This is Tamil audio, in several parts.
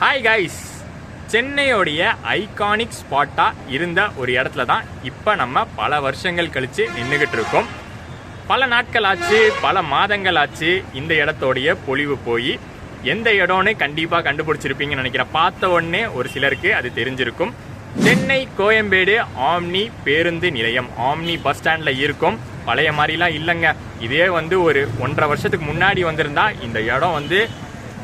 ஹாய் கைஸ், சென்னையோடைய ஐகானிக் ஸ்பாட்டாக இருந்த ஒரு இடத்துல தான் இப்போ நம்ம பல வருஷங்கள் கழித்து நின்றுக்கிட்டு இருக்கோம். பல நாட்கள் ஆச்சு, பல மாதங்கள் ஆச்சு இந்த இடத்தோடைய பொலிவு போய். எந்த இடம்னு கண்டிப்பாக கண்டுபிடிச்சிருப்பீங்கன்னு நினைக்கிறேன். பார்த்த உடனே ஒரு சிலருக்கு அது தெரிஞ்சிருக்கும். சென்னை கோயம்பேடு ஆம்னி பேருந்து நிலையம், ஆம்னி பஸ் ஸ்டாண்டில் இருக்கும். பழைய மாதிரிலாம் இல்லைங்க. இதே ஒரு 1.5 வருஷத்துக்கு முன்னாடி வந்திருந்தா இந்த இடம்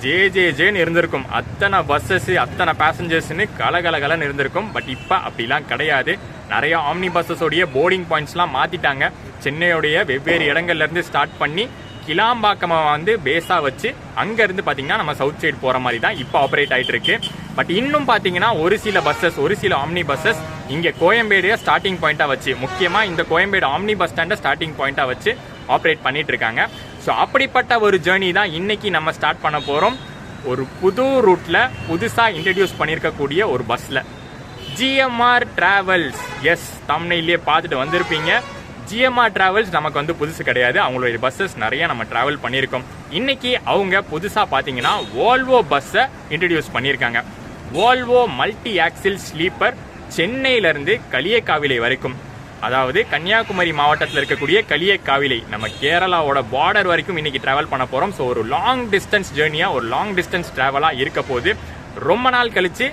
ஜேன்னு இருந்திருக்கும். அத்தனை பஸ்ஸஸ், அத்தனை பேசஞ்சர்ஸ்னு கலகலன்னு இருந்திருக்கும். பட் இப்போ அப்படிலாம் கிடையாது. நிறைய ஆம்னி பஸ்ஸஸோடைய போர்டிங் பாயிண்ட்ஸ்லாம் மாற்றிட்டாங்க. சென்னையோடைய வெவ்வேறு இடங்கள்லேருந்து ஸ்டார்ட் பண்ணி கிளாம்பாக்கமாக பேஸாக வச்சு அங்கேருந்து பார்த்தீங்கன்னா நம்ம சவுத் சைடு போகிற மாதிரி தான் இப்போ ஆப்ரேட் ஆகிட்டு இருக்கு. பட் இன்னும் பார்த்தீங்கன்னா ஒரு சில ஆம்னி பஸ்ஸஸ் இங்கே கோயம்பேடு ஸ்டார்டிங் பாயிண்ட்டாக வச்சு, முக்கியமாக இந்த கோயம்பேடு ஆம்னி பஸ் ஸ்டாண்டை ஸ்டார்டிங் பாயிண்ட்டாக வச்சு ஆப்ரேட் பண்ணிட்டு இருக்காங்க. ஸோ அப்படிப்பட்ட ஒரு ஜேர்னி தான் இன்னைக்கு நம்ம ஸ்டார்ட் பண்ண போகிறோம். ஒரு புது ரூட்டில் புதுசாக இன்ட்ரடியூஸ் பண்ணியிருக்கக்கூடிய ஒரு பஸ்ஸில், ஜிஎம்ஆர் டிராவல்ஸ். எஸ், தம்ப்நெயிலே பார்த்துட்டு வந்திருப்பீங்க. ஜிஎம்ஆர் டிராவல்ஸ் நமக்கு புதுசு கிடையாது. அவங்களுடைய பஸ்ஸஸ் நிறைய நம்ம டிராவல் பண்ணியிருக்கோம். இன்னைக்கு அவங்க புதுசாக பார்த்தீங்கன்னா வால்வோ பஸ்ஸை இன்ட்ரடியூஸ் பண்ணியிருக்காங்க. வால்வோ மல்டி ஆக்சில் ஸ்லீப்பர், சென்னையிலேருந்து களியக்காவிளை வரைக்கும், அதாவது கன்னியாகுமரி மாவட்டத்தில் இருக்கக்கூடிய களியக்காவிளை, நம்ம கேரளாவோட பார்டர் வரைக்கும் இன்னைக்கு டிராவல் பண்ண போகிறோம். ஸோ ஒரு லாங் டிஸ்டன்ஸ் ஜேர்னியாக, ஒரு லாங் டிஸ்டன்ஸ் டிராவலாக இருக்க போது. ரொம்ப நாள் கழிச்சு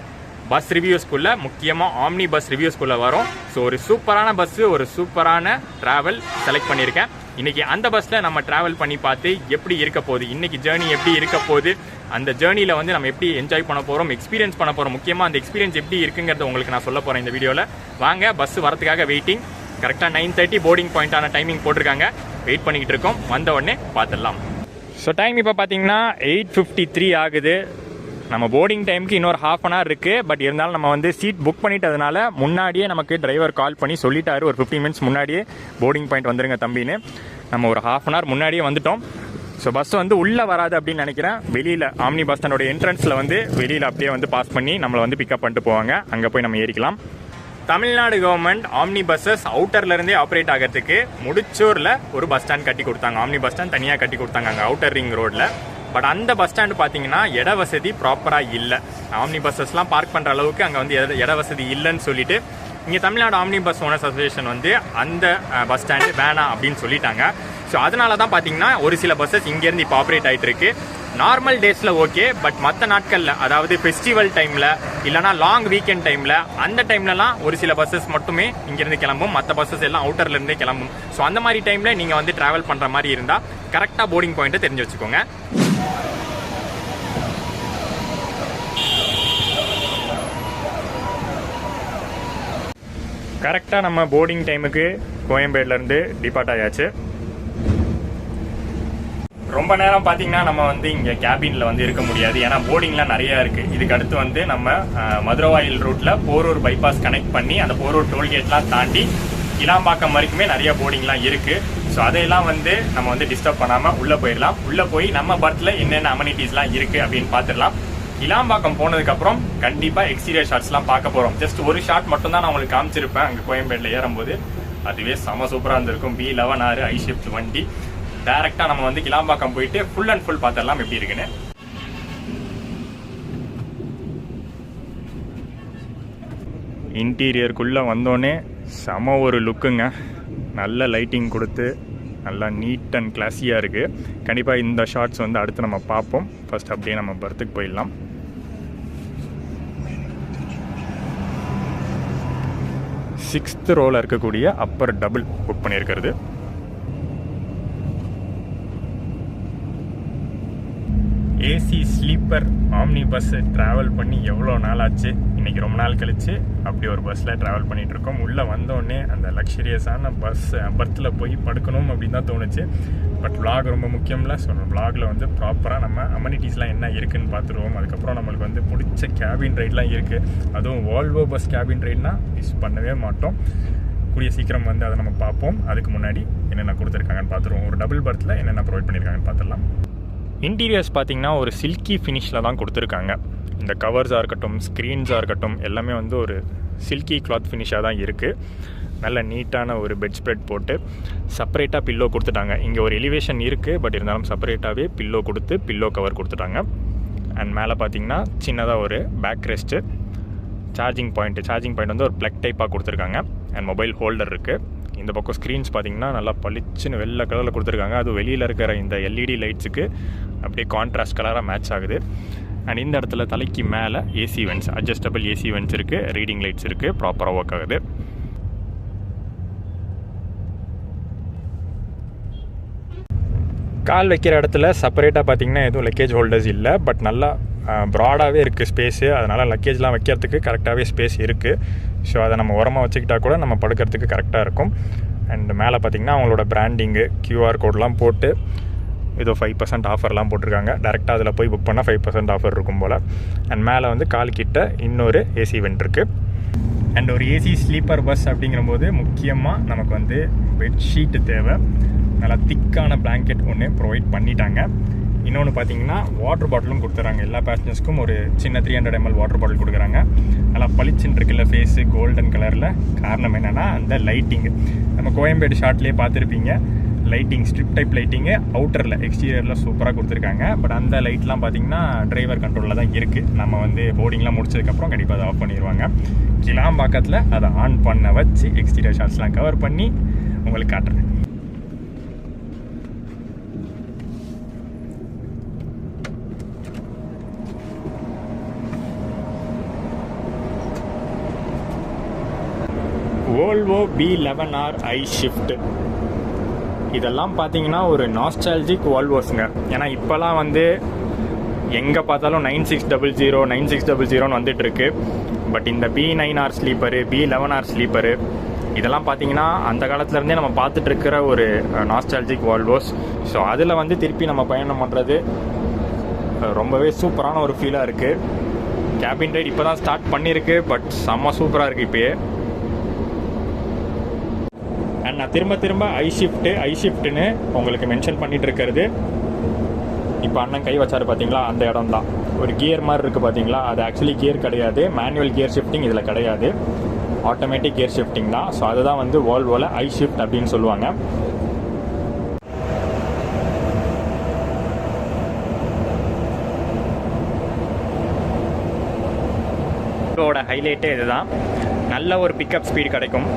பஸ் ரிவ்யூஸ்குள்ளே, முக்கியமாக ஆம்னி பஸ் ரிவ்யூஸ்குள்ளே வரும். ஸோ ஒரு சூப்பரான பஸ்ஸு, ஒரு சூப்பரான டிராவல் செலக்ட் பண்ணியிருக்கேன். இன்னைக்கு அந்த பஸ்ஸில் நம்ம டிராவல் பண்ணி பார்த்து எப்படி இருக்க போகுது, இன்னைக்கு ஜேர்னி எப்படி இருக்க போகுது, அந்த ஜேர்னியில் நம்ம எப்படி என்ஜாய் பண்ண போகிறோம், எக்ஸ்பீரியன்ஸ் பண்ண போகிறோம். முக்கியமாக அந்த எக்ஸ்பீரியன்ஸ் எப்படி இருக்குங்கிறத உங்களுக்கு நான் சொல்ல போகிறேன் இந்த வீடியோவில். வாங்க, பஸ் வரதுக்காக வெயிட்டிங். கரெக்டாக 9:30 போர்டிங் பாயிண்டான டைமிங் போட்டிருக்காங்க. வெயிட் பண்ணிக்கிட்டு இருக்கோம். வந்த உடனே பார்த்துடலாம். ஸோ டைம் இப்போ பார்த்தீங்கன்னா 8:53 ஆகுது. நம்ம போர்டிங் டைமுக்கு இன்னொரு ½ அன் ஹவர் இருக்குது. பட் இருந்தாலும் நம்ம சீட் புக் பண்ணிட்டதுனால முன்னாடியே நமக்கு டிரைவர் கால் பண்ணி சொல்லிட்டாரு, ஒரு 15 மினிட்ஸ் முன்னாடியே போர்டிங் பாயிண்ட் வந்துருங்க தம்பின்னு. நம்ம ஒரு ½ அன் ஹவர் முன்னாடியே வந்துட்டோம். ஸோ பஸ் உள்ளே வராது அப்படின்னு நினைக்கிறேன். வெளியில் ஆம்னி பஸ் ஸ்டாண்டோட என்ட்ரன்ஸில் வெளியில் அப்படியே பாஸ் பண்ணி நம்மளை பிக்கப் பண்ணிட்டு போவாங்க. அங்கே போய் நம்ம ஏறிக்கலாம். தமிழ்நாடு கவர்மெண்ட் ஆம்னி பஸ்ஸஸ் அவுட்டர்லேருந்தே ஆப்ரேட் ஆகிறதுக்கு முடிச்சூரில் ஒரு பஸ் ஸ்டாண்ட் கட்டி கொடுத்தாங்க. ஆம்னி பஸ் ஸ்டாண்ட் தனியாக கட்டி கொடுத்தாங்க அங்கே அவுட்டர் ரிங் ரோடில். பட் அந்த பஸ் ஸ்டாண்டு பார்த்தீங்கன்னா இட வசதி ப்ராப்பராக இல்லை. ஆம்னி பஸ்ஸஸ்லாம் பார்க் பண்ணுற அளவுக்கு அங்கே இட வசதி இல்லைன்னு சொல்லிட்டு இங்கே Tamil Nadu omni bus owners association அந்த பஸ் ஸ்டாண்டு வேணாம் அப்படின்னு சொல்லிட்டாங்க. ஸோ அதனால தான் பார்த்தீங்கன்னா ஒரு சில பஸ்ஸஸ் இங்கேருந்து இப்போ ஆப்ரேட் ஆகிட்டு இருக்கு. நார்மல் டேஸில் ஓகே, பட் மற்ற நாட்களில், அதாவது ஃபெஸ்டிவல் டைமில் இல்லைனா லாங் வீக்கெண்ட் டைமில், அந்த டைம்லலாம் ஒரு சில பஸ்ஸஸ் மட்டுமே இங்கேருந்து கிளம்பும், மற்ற பஸ்ஸஸ் எல்லாம் அவுட்டர்லேருந்தே கிளம்பும். ஸோ அந்த மாதிரி டைமில் நீங்கள் ட்ராவல் பண்ணுற மாதிரி இருந்தால் கரெக்டாக போர்டிங் பாயிண்ட்டை தெரிஞ்சு வச்சுக்கோங்க. கரெக்டாக நம்ம போர்டிங் டைமுக்கு கோயம்பேடுலேருந்து டிபார்ட் ஆயாச்சு. ரொம்ப நேரம் பார்த்தீங்கன்னா நம்ம இங்கே கேபினில் இருக்க முடியாது. ஏன்னா போர்டிங்லாம் நிறையா இருக்குது. இதுக்கு அடுத்து நம்ம மதுரவாயில் ரூட்டில் போரூர் பைபாஸ் கனெக்ட் பண்ணி அந்த போரூர் டோல்கேட்லாம் தாண்டி கிளாம்பாக்கம் வரைக்குமே நிறைய போர்டிங்லாம் இருக்குது. ஸோ அதையெல்லாம் நம்ம டிஸ்டர்ப் பண்ணாமல் உள்ளே போயிடலாம். உள்ளே போய் நம்ம பர்த்தில் என்னென்ன அமெனிட்டிஸ்லாம் இருக்குது அப்படின்னு பார்த்துடலாம். கிளாம்பாக்கம் போனதுக்கப்புறம் கண்டிப்பாக எக்ஸ்டீரியர் ஷாட்ஸ்லாம் பார்க்க போகிறோம். ஜஸ்ட் ஒரு ஷாட் மட்டும் தான் நான் உங்களுக்கு காமிச்சிருப்பேன் அங்கே கோயம்பேட்டில் ஏறும்போது. அதுவே செம சூப்பராக இருந்திருக்கும். B11R ஐ ஷிஃப்ட் வண்டி. டைரக்டாக நம்ம கிளாம்பாக்கம் போயிட்டு ஃபுல் அண்ட் ஃபுல் பார்த்துடலாம் எப்படி இருக்குன்னு. இன்டீரியருக்குள்ளே வந்தோடனே செம ஒரு லுக்குங்க. நல்ல லைட்டிங் கொடுத்து நல்லா நீட் அண்ட் கிளாஸியாக இருக்குது. கண்டிப்பாக இந்த ஷார்ட்ஸ் அடுத்து நம்ம பார்ப்போம். ஃபர்ஸ்ட் அப்படியே நம்ம பர்த்துக்கு போயிடலாம். சிக்ஸ்த் ரோவில் இருக்கக்கூடிய அப்பர் டபுள் புக் பண்ணியிருக்கிறது. AC sleeper omni bus travel பண்ணி எவ்வளோ நாள் ஆச்சு. இன்றைக்கி ரொம்ப நாள் கழித்து அப்படி ஒரு பஸ்ஸில் ட்ராவல் பண்ணிகிட்ருக்கோம். உள்ளே வந்தோடனே அந்த லக்ஸரியஸான பர்த்தில் போய் படுக்கணும் அப்படின்னு தான் தோணுச்சு. பட் விளாக் ரொம்ப முக்கியம்ல. ஸோ விளாகில் ப்ராப்பராக நம்ம அமெனிட்டிஸ்லாம் என்ன இருக்குதுன்னு பார்த்துருவோம். அதுக்கப்புறம் நம்மளுக்கு பிடிச்ச கேபின் ரைட்லாம் இருக்குது. அதுவும் வால்வோ பஸ் கேபின் ரைட்னா மிஸ் பண்ணவே மாட்டோம். கூடிய சீக்கிரம் அதை நம்ம பார்ப்போம். அதுக்கு முன்னாடி என்னென்ன கொடுத்துருக்காங்கன்னு பார்த்துருவோம். ஒரு டபுள் பர்த்தில் என்னென்ன ப்ரொவைட் பண்ணியிருக்காங்கன்னு பார்த்துடலாம். இன்டீரியர்ஸ் பார்த்தீங்கன்னா ஒரு சில்கி ஃபினிஷில் தான் கொடுத்துருக்காங்க. இந்த கவர்ஸாக இருக்கட்டும், ஸ்க்ரீன்ஸாக இருக்கட்டும், எல்லாமே ஒரு சில்கி கிளாத் ஃபினிஷாக தான் இருக்குது. நல்ல நீட்டான ஒரு பெட் ஸ்ப்ரெட் போட்டு செப்பரேட்டாக பில்லோ கொடுத்துட்டாங்க. இங்கே ஒரு எலிவேஷன் இருக்குது, பட் இருந்தாலும் செப்பரேட்டாகவே பில்லோ கொடுத்து பில்லோ கவர் கொடுத்துட்டாங்க. அண்ட் மேலே பார்த்தீங்கன்னா சின்னதாக ஒரு பேக் ரெஸ்ட்டு, சார்ஜிங் பாயிண்ட் வந்து ஒரு ப்ளக் டைப்பாக கொடுத்துருக்காங்க. அண்ட் மொபைல் ஹோல்டர் இருக்குது. இந்த பக்கம் ஸ்க்ரீன்ஸ் பார்த்தீங்கன்னா நல்லா பளிச்சுன்னு வெள்ளை கலரில் கொடுத்துருக்காங்க. அது வெளியில் இருக்கிற இந்த எல்இடி லைட்ஸுக்கு அப்படியே கான்ட்ராஸ்ட் கலராக மேட்ச் ஆகுது. அண்ட் இந்த இடத்துல தலைக்கு மேலே AC vents, adjustable AC vents இருக்குது, ரீடிங் லைட்ஸ் இருக்குது, ப்ராப்பராக ஒர்க் ஆகுது. கால் வைக்கிற இடத்துல செப்பரேட்டாக பார்த்தீங்கன்னா எதுவும் லக்கேஜ் ஹோல்டர்ஸ் இல்லை. பட் நல்லா ப்ராடாகவே இருக்குது ஸ்பேஸு. அதனால் லக்கேஜ்லாம் வைக்கிறதுக்கு கரெக்டாகவே ஸ்பேஸ் இருக்குது. ஸோ அதை நம்ம உரமாக வச்சுக்கிட்டால் கூட நம்ம படுக்கிறதுக்கு கரெக்டாக இருக்கும். அண்ட் மேலே பார்த்திங்கன்னா அவங்களோட பிராண்டிங்கு, கியூஆர் கோட்லாம் போட்டு ஏதோ 5% ஆஃபர்லாம் போட்டிருக்காங்க. டேரெக்டாக அதில் போய் புக் பண்ணால் 5% ஆஃபர் இருக்கும் போல். அண்ட் மேலே வந்து கால் கிட்ட இன்னொரு ஏசி வென்ட் இருக்குது. அண்ட் ஒரு ஏசி ஸ்லீப்பர் பஸ் அப்படிங்கிறபோது முக்கியமாக நமக்கு வந்து பெட்ஷீட்டு தேவை. நல்லா திக்கான பிளாங்கெட் ஒன்று ப்ரொவைட் பண்ணிட்டாங்க. இன்னொன்று பார்த்தீங்கன்னா வாட்டர் பாட்டிலும் கொடுத்துறாங்க. எல்லா பேசஞ்சர்ஸ்க்கும் ஒரு சின்ன 300 ml வாட்டர் பாட்டில் கொடுக்குறாங்க. நல்லா பளிச்சுன்னு இருக்குல்ல ஃபேஸு, கோல்டன் கலரில். காரணம் என்னென்னா அந்த லைட்டிங்கு. நம்ம கோயம்பேடு ஷார்ட்லேயே பார்த்துருப்பீங்க, லைட்டிங் ஸ்ட்ரிப் டைப் லைட்டிங்கு அவுட்டரில், எக்ஸ்டீரியரில் சூப்பராக கொடுத்துருக்காங்க. பட் அந்த லைட்லாம் பார்த்தீங்கன்னா டிரைவர் கண்ட்ரோலில் தான் இருக்குது. நம்ம வந்து போர்டிங்லாம் முடிச்சதுக்கப்புறம் கண்டிப்பாக அதை ஆஃப் பண்ணிடுவாங்க. கிளாம்பாக்கத்தில் அதை ஆன் பண்ண வச்சு எக்ஸ்டீரியர் ஷாட்ஸ்லாம் கவர் பண்ணி உங்களுக்கு காட்டுறேன். Volvo B11R iShift இதெல்லாம் பார்த்தீங்கன்னா ஒரு நாஸ்டாலஜிக் வால்வோஸுங்க. ஏன்னா இப்போலாம் வந்து எங்கே பார்த்தாலும் 9600 9600 வந்துட்டுருக்கு. பட் இந்த B9R ஸ்லீப்பரு, B11R ஸ்லீப்பரு இதெல்லாம் பார்த்தீங்கன்னா அந்த காலத்துலேருந்தே நம்ம பார்த்துட்ருக்கிற ஒரு நாஸ்டாலஜிக் வால்வோஸ். ஸோ அதில் வந்து திருப்பி நம்ம பயணம் பண்ணுறது ரொம்பவே சூப்பரான ஒரு ஃபீலாக இருக்குது. கேபின் ரைட் இப்போ தான் ஸ்டார்ட் பண்ணியிருக்கு. பட் செம்ம சூப்பராக இருக்குது இப்போயே. அண்ட் நான் திரும்ப ஐஷிஃப்ட்டுன்னு உங்களுக்கு மென்ஷன் பண்ணிட்டு இருக்கிறது, இப்போ அண்ணன் கை வச்சாரு பார்த்தீங்களா, அந்த இடம் தான். ஒரு கியர் மாதிரி இருக்குது பார்த்தீங்களா, அது ஆக்சுவலி கியர் கிடையாது. மேனுவல் கியர் ஷிஃப்டிங் இதில் கிடையாது, ஆட்டோமேட்டிக் கியர் ஷிஃப்டிங் தான். ஸோ அதுதான் வந்து வால்வோவில் ஐஷிஃப்ட் அப்படின்னு சொல்லுவாங்க. இதோட ஹைலைட்டே இதுதான். நல்ல ஒரு பிக்கப் ஸ்பீடு கிடைக்கும்.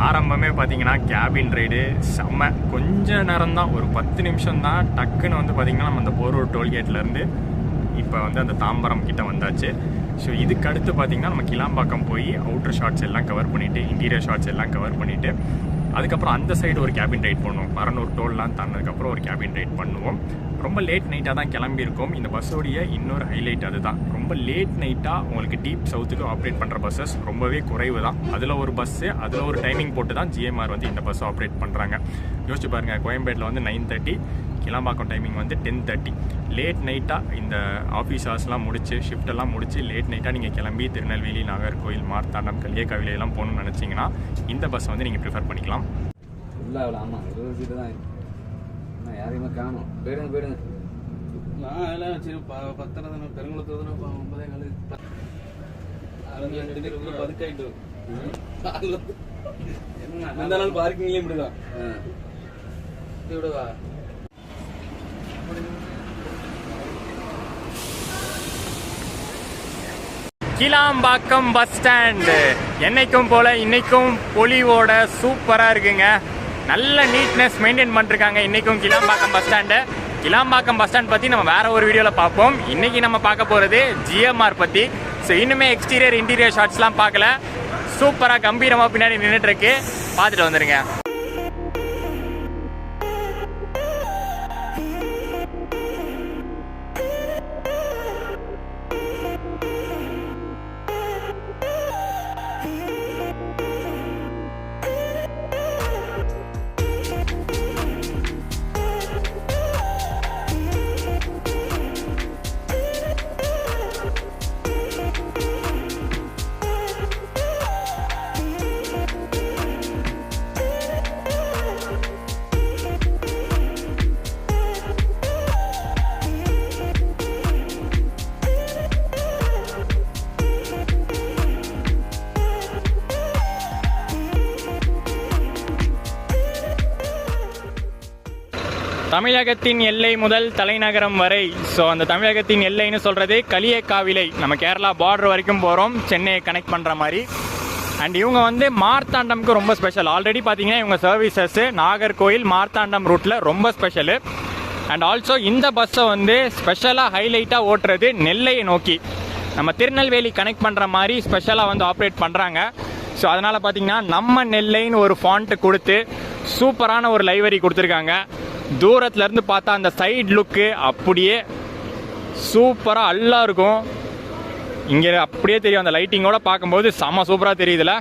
ஆரம்பமே பார்த்தீங்கன்னா கேபின் ரைடு செம்ம. கொஞ்ச நேரம் தான், ஒரு 10 நிமிஷம் தான். டக்குன்னு வந்து பார்த்தீங்கன்னா நம்ம அந்த போரூர் டோல்கேட்லேருந்து இப்போ வந்து அந்த தாம்பரம் கிட்ட வந்தாச்சு. ஸோ இதுக்கு அடுத்து பார்த்தீங்கன்னா நம்ம கிளாம்பாக்கம் போய் அவுட்டர் ஷாட்ஸ் எல்லாம் கவர் பண்ணிவிட்டு, இன்டீரியர் ஷாட்ஸ் எல்லாம் கவர் பண்ணிவிட்டு, அதுக்கப்புறம் அந்த சைடு ஒரு கேபின் ரைட் பண்ணுவோம். மரனூர் டோல்லாம் தாண்டினதுக்கப்புறம் ஒரு கேபின் ரைட் பண்ணுவோம். ரொம்ப லேட் நைட்டாக தான் கிளம்பியிருக்கோம். இந்த பஸ்ஸோடைய இன்னொரு ஹைலைட் அதுதான். ரொம்ப லேட் நைட்டாக உங்களுக்கு டீப் சவுத்துக்கு ஆப்ரேட் பண்ணுற பஸ்ஸஸ் ரொம்பவே குறைவு தான். அதில் ஒரு பஸ்ஸு, அதில் ஒரு டைமிங் போட்டு தான் ஜிஎம்ஆர் வந்து இந்த பஸ்ஸை ஆப்ரேட் பண்ணுறாங்க. யோசிச்சு பாருங்கள், கோயம்பேட்டில் வந்து 9:30, கிளாம்பாக்கம் டைமிங் வந்து 10:30. லேட் நைட்டாக இந்த ஆஃபீஸ் ஹவர்ஸ்லாம் முடிச்சு, ஷிஃப்டெல்லாம் முடிச்சு லேட் நைட்டாக நீங்கள் கிளம்பி திருநெல்வேலி, நாகர்கோவில், மார்த்தாண்டம், கலியக்காவிலை எல்லாம் போகணும்னு நினச்சிங்கன்னா இந்த பஸ்ஸை வந்து நீங்கள் ப்ரிஃபர் பண்ணிக்கலாம். ஆமாம், 20 சீட்டு தான் யாரையுமே காணும். போயிடுங்க. நான் அதெல்லாம் சரி 10 பெருங்குளத்து 9 பதுக்காயிட்டு அந்த நாள் பார்க்கிங்லேயே இப்படிதான் விடுவா. கிளாம்பாக்கம் பஸ் ஸ்டாண்டு என்னைக்கும் போல இன்னைக்கும் பொலிவோட சூப்பராக இருக்குங்க. நல்ல நீட்னஸ் மெயின்டைன் பண்ணிருக்காங்க இன்னைக்கும் Kilambakkam bus stand. Kilambakkam bus stand பற்றி நம்ம வேற ஒரு வீடியோவில் பார்ப்போம். இன்னைக்கு நம்ம பார்க்க போகிறது ஜிஎம்ஆர் பற்றி. ஸோ இன்னுமே எக்ஸ்டீரியர் இன்டீரியர் ஷாட்ஸ்லாம் பார்க்கல. சூப்பராக கம்பீரமாக பின்னாடி நின்றுட்டு இருக்கு, பார்த்துட்டு வந்துருங்க. தமிழகத்தின் எல்லை முதல் தலைநகரம் வரை. ஸோ அந்த தமிழகத்தின் எல்லைன்னு சொல்கிறது களியக்காவிளை. நம்ம கேரளா பார்டர் வரைக்கும் போகிறோம், சென்னையை கனெக்ட் பண்ணுற மாதிரி. அண்ட் இவங்க வந்து மார்த்தாண்டம்க்கு ரொம்ப ஸ்பெஷல். ஆல்ரெடி பார்த்தீங்கன்னா இவங்க சர்வீசஸ் நாகர்கோயில் மார்த்தாண்டம் ரூட்டில் ரொம்ப ஸ்பெஷலு. அண்ட் ஆல்சோ இந்த பஸ்ஸை வந்து ஸ்பெஷலாக ஹைலைட்டாக ஓட்டுறது நெல்லையை நோக்கி, நம்ம திருநெல்வேலி கனெக்ட் பண்ணுற மாதிரி ஸ்பெஷலாக வந்து ஆப்ரேட் பண்ணுறாங்க. ஸோ அதனால் பார்த்தீங்கன்னா நம்ம நெல்லைன்னு ஒரு ஃபாண்ட்டு கொடுத்து சூப்பரான ஒரு லைவரி கொடுத்துருக்காங்க. தூரத்துலேருந்து பார்த்தா அந்த சைடு லுக்கு அப்படியே சூப்பராக நல்லா இருக்கும். இங்கே அப்படியே தெரியும், அந்த லைட்டிங்கோட பார்க்கும்போது செம்ம சூப்பராக தெரியுதுல.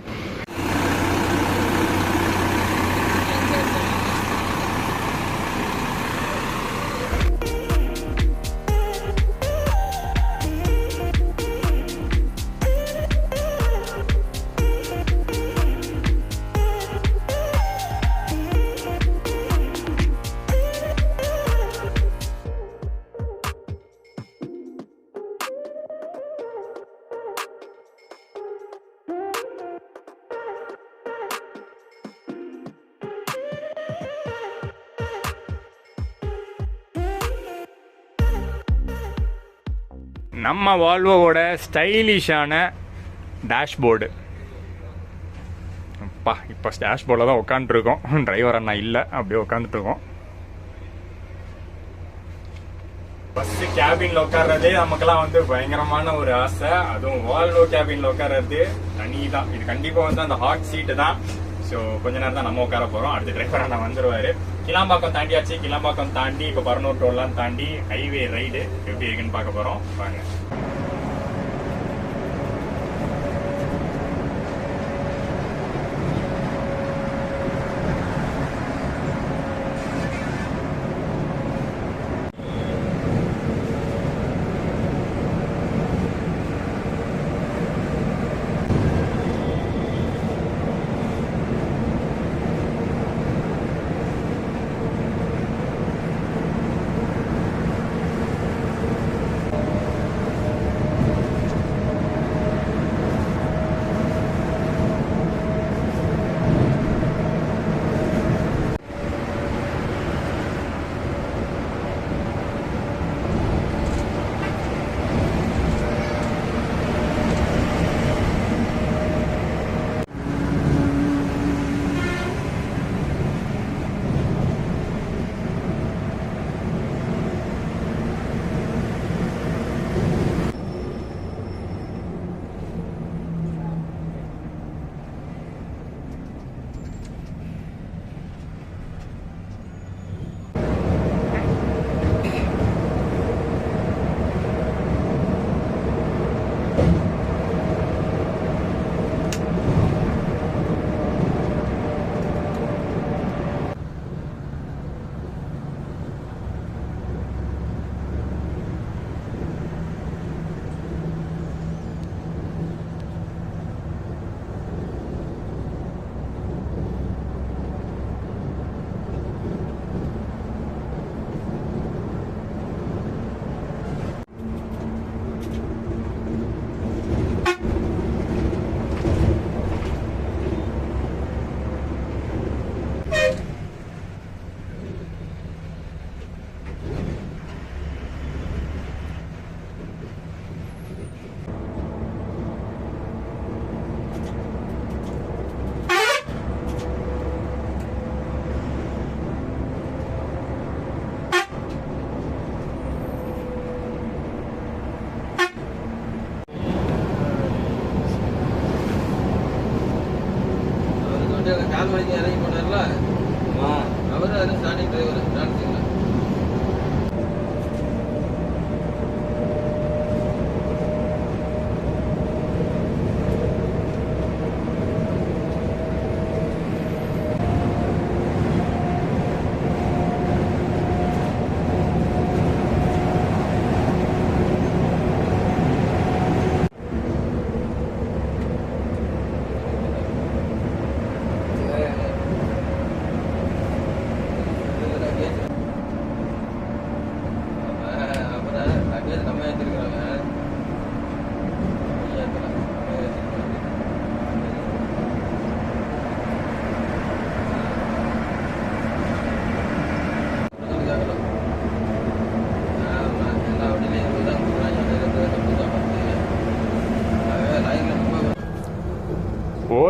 நம்ம வால்வோவோட ஸ்டைலிஷான டேஷ்போர்டு. அப்பா இப்போ டேஷ்போர்டில் தான் உட்காந்துருக்கோம். டிரைவர் அண்ணா இல்லை, அப்படியே உட்காந்துட்ருக்கோம். பஸ்ஸு கேபினில் உட்கார்றதே நமக்கெல்லாம் வந்து பயங்கரமான ஒரு ஆசை. அதுவும் வால்வோ கேபினில் உட்கார்றது தனி தான். இது கண்டிப்பாக வந்து அந்த ஹாட் சீட்டு தான். ஸோ கொஞ்ச நேரம் தான் நம்ம உட்கார போகிறோம். அடுத்த டிரைவர் அண்ணா வந்துடுவார். கிளாம்பாக்கம் தாண்டியாச்சு. கிளாம்பாக்கம் தாண்டி இப்போ பரனூர் டோல்லாம் தாண்டி ஹைவே ரைடு எப்படி இருக்குன்னு பார்க்க போகிறோம். வாங்க. கால் மணிக்கு இறங்கி போனார்ல அவரு அது ஸ்டார்டிங் டிரைவர் ஸ்டார்டிங்ல.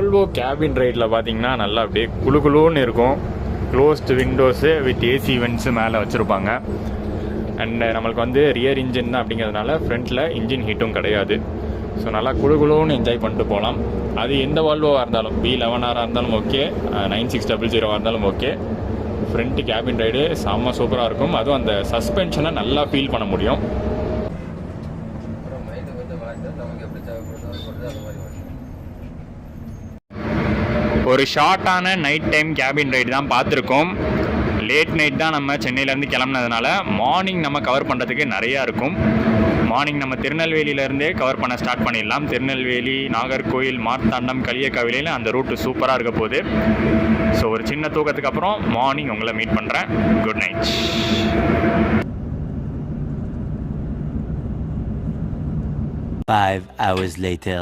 வால்வோ கேபின் ரைடில் பார்த்தீங்கன்னா நல்லா அப்படியே குளுகுளுன்னு இருக்கும். Closed windows with AC vents மேலே வச்சுருப்பாங்க. அண்ட் நம்மளுக்கு வந்து ரியர் இன்ஜின் தான் அப்படிங்கிறதுனால ஃப்ரண்ட்டில் இன்ஜின் ஹீட்டும் கிடையாது. ஸோ நல்லா குளுகுளுன்னு என்ஜாய் பண்ணிட்டு போகலாம். அது எந்த வால்வோவாக இருந்தாலும் B11 இருந்தாலும் ஓகே, 9600 இருந்தாலும் ஓகே. ஃப்ரண்ட் கேபின் ரைடு செம்ம சூப்பராக இருக்கும். அதுவும் அந்த சஸ்பென்ஷனை நல்லா ஃபீல் பண்ண முடியும். ஒரு ஷார்ட்டான நைட் டைம் கேபின் ரைடு தான் பார்த்துருக்கோம். லேட் நைட் தான் நம்ம சென்னையிலேருந்து கிளம்புனதுனால மார்னிங் நம்ம கவர் பண்ணுறதுக்கு நிறையா இருக்கும். மார்னிங் நம்ம திருநெல்வேலியிலேருந்தே கவர் பண்ண ஸ்டார்ட் பண்ணிடலாம். திருநெல்வேலி, நாகர்கோயில், மார்த்தாண்டம், களியக்காவிலையில் அந்த ரூட்டு சூப்பராக இருக்க போகுது. ஸோ ஒரு சின்ன தூக்கத்துக்கு அப்புறம் மார்னிங் உங்களை மீட் பண்ணுறேன். Good night. 5 hours later.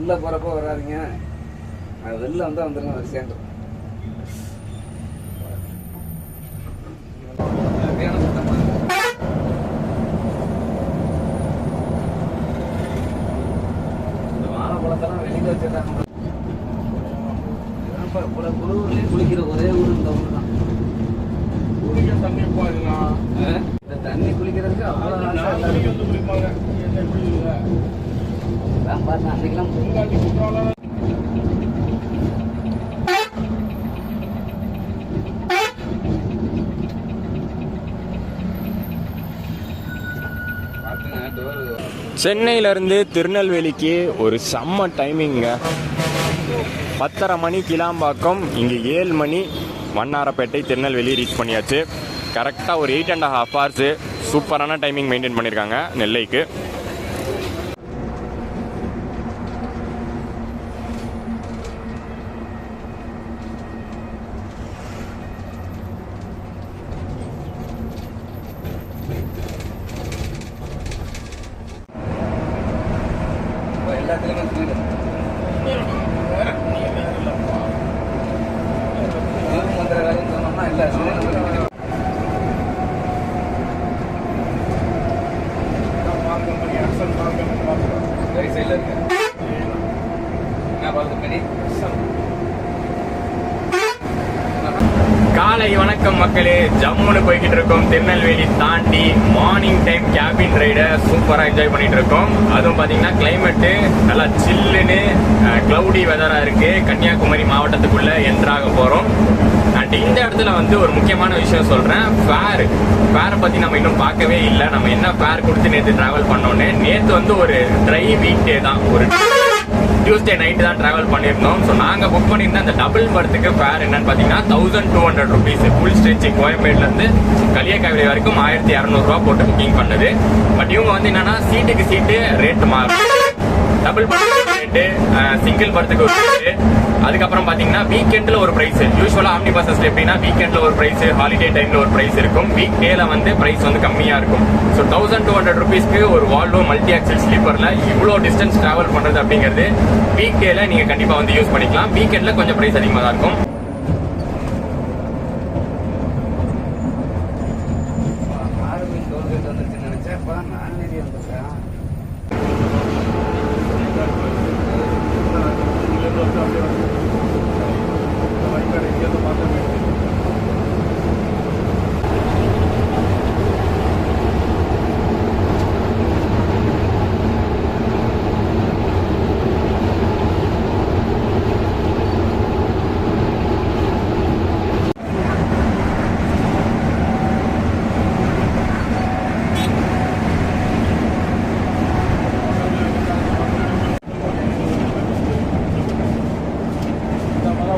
உள்ள போறப்ப வராதிங்க, அது வெளில வந்தா வந்துருங்க. அது சேர்ந்து வாழைப்பழத்தெல்லாம் வெளியில வச்சிருக்காங்க. குளிக்கிற ஒரே ஊர் இந்த ஊர் தான். இந்த தண்ணி குளிக்கிறதுக்கு அவ்வளோ குளிப்பாங்க. சென்னையிலேருந்து திருநெல்வேலிக்கு ஒரு செம்ம டைமிங்க. 10:30 மணி கிளாம்பாக்கம், இங்கே 7 மணி வண்ணாரப்பேட்டை, திருநெல்வேலி ரீச் பண்ணியாச்சு. கரெக்டாக ஒரு 8.5 hours சூப்பரான டைமிங் மெயின்டைன் பண்ணியிருக்காங்க நெல்லைக்கு. காலை வணக்கம் மக்களே, ஜம்முன்னு போய்கிட்டு இருக்கோம். திருநெல்வேலி தாண்டி மார்னிங் டைம் கேபின் ரைடை சூப்பராக என்ஜாய் பண்ணிட்டு இருக்கோம். அதுவும் பார்த்தீங்கன்னா கிளைமேட்டு நல்லா சில்லுன்னு க்ளவுடி வெதராக இருக்கு. கன்னியாகுமரி மாவட்டத்துக்குள்ள என்ட்ராக போகிறோம். அண்ட் இந்த இடத்துல வந்து ஒரு முக்கியமான விஷயம் சொல்கிறேன். ஃபேரை பற்றி நம்ம இன்னும் பார்க்கவே இல்லை. நம்ம என்ன ஃபேர் கொடுத்து நேற்று ட்ராவல் பண்ணோன்னு, நேற்று வந்து ஒரு ட்ரை வீக் டே தான், ஒரு டியூஸ்டே நைட்டு தான் ட்ராவல் பண்ணியிருந்தோம். ஸோ நாங்கள் புக் பண்ணியிருந்த அந்த டபுள் பர்த்துக்கு ஃபேர் என்னன்னு பார்த்தீங்கன்னா 1200 rupees. ஃபுல் ஸ்ட்ரெச் கோயம்பேடுலேருந்து களியக்காவிலை வரைக்கும் 1200 போட்டு புக்கிங் பண்ணது. பட் இவங்க வந்து என்னன்னா சீட்டுக்கு சீட்டு ரேட்டு மாறும். டபுள் பர்த்துக்கு ரேட்டு, சிங்கிள் பர்த்துக்கு ஒரு ரேட்டு. அதுக்கப்புறம் பார்த்தீங்கன்னா வீக்கெண்டில் ஒரு ப்ரைஸ். யூஸ்வலாக ஆம்னி பஸ்ஸஸ்ல எப்படின்னா வீக்கெண்டில் ஒரு ப்ரைஸ், ஹாலிடே டைமில் ஒரு ப்ரைஸ் இருக்கும். வீக் டேல வந்து ப்ரைஸ் வந்து கம்மியாக இருக்கும். ஸோ 1200 rupeesக்கு ஒரு வால்வோ மல்டி ஆக்சல் ஸ்லீப்பரில் இவ்வளோ டிஸ்டன்ஸ் ட்ராவல் பண்ணுறது அப்படிங்கிறது வீக் டேல நீங்கள் கண்டிப்பாக வந்து யூஸ் பண்ணிக்கலாம். வீக்கெண்டில் கொஞ்சம் ப்ரைஸ் அதிகமாக தான் இருக்கும்.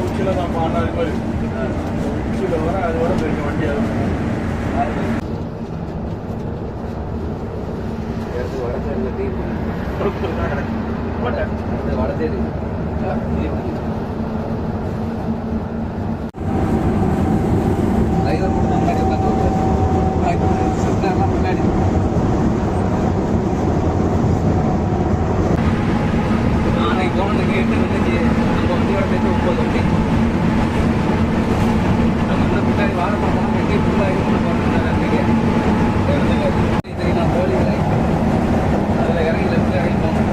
உச்சியில் தான் பாடினா அது மாதிரி உச்சியில் வர அது வர பெரிய வண்டி அது வடத்தேதி டிரைவர் மட்டும் முன்னாடி உட்காந்து முன்னாடி நானே கவர்மெண்ட் கேட்டு இன்னைக்கு நம்ம வண்டியோட சேர்த்து 9 வண்டி நம்ம பின்னாடி வார போனோம் வண்டி ஃபுல்லாக இது பண்ண அன்றைக்கி நான் தோழி அதில் இறங்கி லெஃப்ட் இறங்கி போனோம்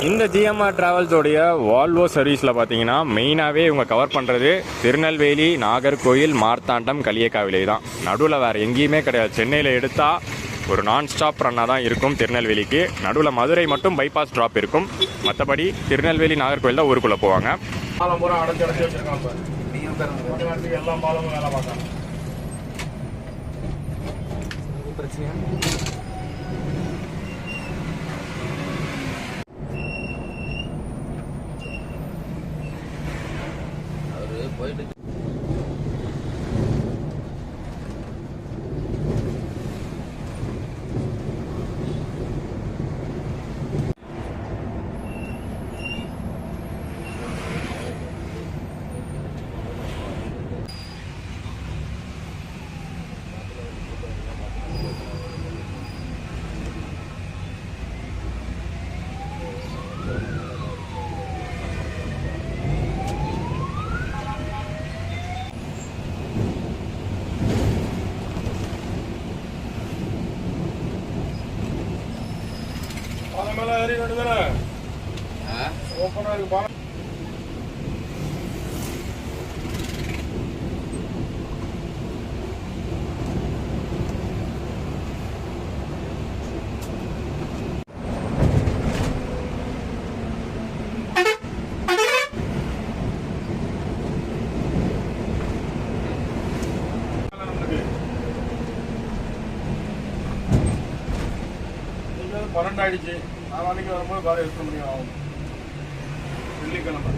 இந்த ஜிஎம்ஆர் டிராவல்ஸோடைய வால்வோ சர்வீஸில் பார்த்தீங்கன்னா மெயினாகவே இவங்க கவர் பண்ணுறது திருநெல்வேலி, நாகர்கோயில், மார்த்தாண்டம், களியக்காவிலை தான். நடுவில் வேறு எங்கேயுமே கிடையாது. சென்னையில் எடுத்தால் ஒரு நான் ஸ்டாப் ரன்னாக தான் இருக்கும் திருநெல்வேலிக்கு. நடுவில் மதுரை மட்டும் பைபாஸ் ட்ராப் இருக்கும். மற்றபடி திருநெல்வேலி, நாகர்கோயில் தான் ஊருக்குள்ளே போவாங்க. பாலம் பூரா அடைச்சி வச்சிருக்காங்க. எல்லா பாலமும் வேலை பார்க்காங்க. பிரச்சனையா போயிட்டு பாலம் மேலே ஏறி வேண்டுதானே ஓப்பனாக இருக்கு பாலம். பன்னெண்டாயிடுச்சு. நாளைக்கு வரும்போது காலை 8 மணி ஆகும். வெள்ளிக்கிழமை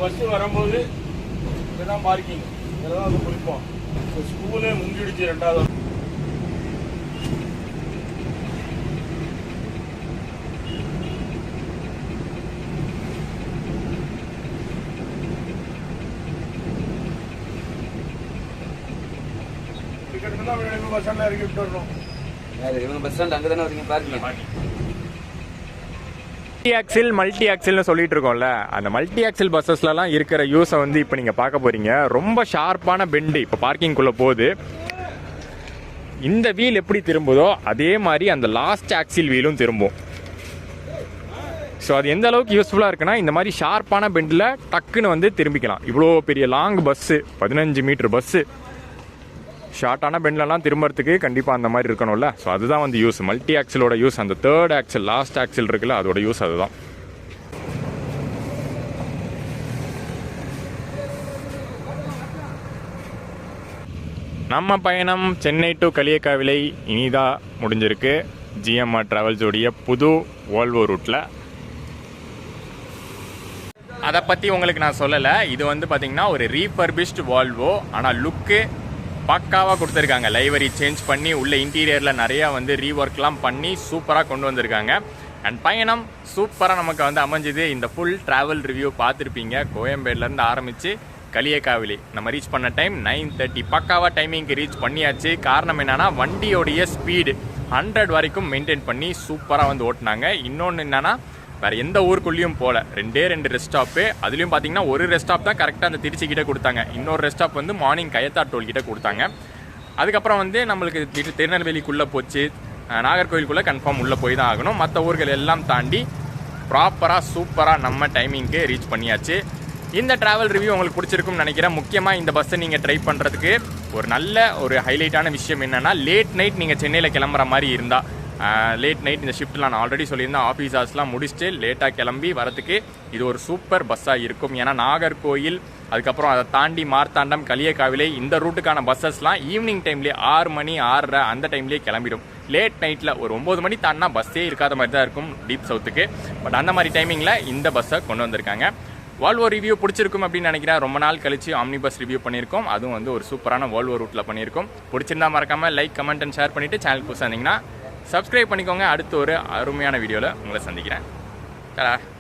ஃபஸ்ட்டு வரும்போது இதுதான் பார்க்கிங். இதில் தான் வந்து குளிப்போம். இப்போ ஸ்கூலே முங்கிடுச்சு 2வது. பஸ் ஸ்டாண்ட்ல இறக்கி விட்டு வரணும். இவங்க பஸ் ஸ்டாண்ட் அங்கே தானே வரீங்க பார்க்கிங். மல்டி ஆக்சில்னு சொல்லிட்டு இருக்கோம்ல, அந்த மல்டி ஆக்சில் பஸ்ஸஸ்லாம் இருக்கிற யூஸை வந்து இப்போ நீங்கள் பார்க்க போறீங்க. ரொம்ப ஷார்ப்பான பெண்டு இப்போ பார்க்கிங்குள்ளே போகுது. இந்த வீல் எப்படி திரும்புதோ அதே மாதிரி அந்த லாஸ்ட் ஆக்சில் வீலும் திரும்பும். ஸோ அது எந்த அளவுக்கு யூஸ்ஃபுல்லாக இருக்குன்னா, இந்த மாதிரி ஷார்ப்பான பெண்டில் டக்குன்னு வந்து திரும்பிக்கலாம். இவ்வளோ பெரிய லாங் பஸ்ஸு, 15 மீட்டர் பஸ்ஸு, ஷார்ட்டான பெண்ட்லலாம் திரும்புறதுக்கு கண்டிப்பாக அந்த மாதிரி இருக்கணும்ல. ஸோ அதுதான் வந்து யூஸ். மல்டி ஆக்சிலோட யூஸ், அந்த 3rd ஆக்சில், லாஸ்ட் ஆக்சில் இருக்குல்ல, அதோட யூஸ் அதுதான். நம்ம பயணம் சென்னை டு களியக்காவிலை இனிதான் முடிஞ்சிருக்கு. ஜிஎம்ஆர் டிராவல்ஸோடைய புது வால்வோ ரூட்டில். அதை பற்றி உங்களுக்கு நான் சொல்லலை. இது வந்து பார்த்திங்கன்னா ஒரு ரீஃபர்பிஷ்டு வால்வோ. ஆனால் லுக்கு பக்காவாக கொடுத்துருக்காங்க. லைவரி சேஞ்ச் பண்ணி உள்ள இன்டீரியரில் நிறையா வந்து ரீஒர்க்லாம் பண்ணி சூப்பராக கொண்டு வந்திருக்காங்க. அண்ட் பயணம் சூப்பராக நமக்கு வந்து அமைஞ்சுது. இந்த ஃபுல் ட்ராவல் ரிவ்யூ பார்த்துருப்பீங்க. கோயம்பேடுலேருந்து ஆரம்பித்து களியக்காவிலி நம்ம ரீச் பண்ண டைம் 9:30 பக்காவாக டைமிங்க்கு ரீச் பண்ணியாச்சு. காரணம் என்னன்னா வண்டியோடைய ஸ்பீடு 100 வரைக்கும் மெயின்டைன் பண்ணி சூப்பராக வந்து ஓட்டினாங்க. இன்னொன்று என்னன்னா வேறு எந்த ஊருக்குள்ளேயும் போகல, 2 ரெஸ்ட் ஸ்டாப்பு. அதுலேயும் பார்த்தீங்கன்னா ஒரு ரெஸ்ட் ஸ்டாப் தான் கரெக்டாக அந்த திருச்சி கிட்டே கொடுத்தாங்க, இன்னொரு ரெஸ்ட் ஸ்டாப் வந்து மார்னிங் கயத்தார் டோல் கிட்டே கொடுத்தாங்க. அதுக்கப்புறம் வந்து நம்மளுக்கு திருநெல்வேலிக்குள்ளே போச்சு, நாகர்கோவிலுக்குள்ளே கன்ஃபார்ம் உள்ளே போய் தான் ஆகணும். மற்ற ஊர்கள் எல்லாம் தாண்டி ப்ராப்பராக சூப்பராக நம்ம டைமிங்க்கு ரீச் பண்ணியாச்சு. இந்த ட்ராவல் ரிவ்யூ உங்களுக்கு பிடிச்சிருக்கும்னு நினைக்கிறேன். முக்கியமாக இந்த பஸ்ஸை நீங்கள் ட்ரை பண்ணுறதுக்கு ஒரு ஹைலைட்டான விஷயம் என்னென்னா, லேட் நைட் நீங்கள் சென்னையில் கிளம்புற மாதிரி இருந்தால், லேட் நைட் இந்த ஷிஃப்ட்லாம் நான் ஆல்ரெடி சொல்லியிருந்தேன், ஆஃபீஸ் ஹவர்ஸ்லாம் முடிச்சுட்டு லேட்டாக கிளம்பி வரதுக்கு இது ஒரு சூப்பர் பஸ்ஸாக இருக்கும். ஏன்னா நாகர்கோயில், அதுக்கப்புறம் அதை தாண்டி மார்த்தாண்டம், களியக்காவிலை இந்த ரூட்டுக்கான பஸ்ஸஸ்லாம் ஈவினிங் டைம்லேயே 6 மணி 6:30 அந்த டைம்லேயே கிளம்பிடும். லேட் நைட்டில் ஒரு 9 மணி தாண்டினா பஸ்ஸே இருக்காத மாதிரி தான் இருக்கும் டீப் சவுத்துக்கு. பட் அந்த மாதிரி டைமிங்கில் இந்த பஸ்ஸை கொண்டு வந்திருக்காங்க. வால்வோ ரிவ்யூ பிடிச்சிருக்கும் அப்படின்னு நினைக்கிறேன். ரொம்ப நாள் கழிச்சு ஆம்னி பஸ் ரிவ்யூ பண்ணியிருக்கோம், அதுவும் வந்து ஒரு சூப்பரான வால்வோ ரூட்டில் பண்ணியிருக்கோம். பிடிச்சிருந்தா மறக்காமல் லைக், கமெண்ட் அண்ட் ஷேர் பண்ணிவிட்டு சேனல் புதுசாக இருந்தீங்கன்னா சப்ஸ்கிரைப் பண்ணிக்கோங்க. அடுத்து ஒரு அருமையான வீடியோவில் உங்களை சந்திக்கிறேன்.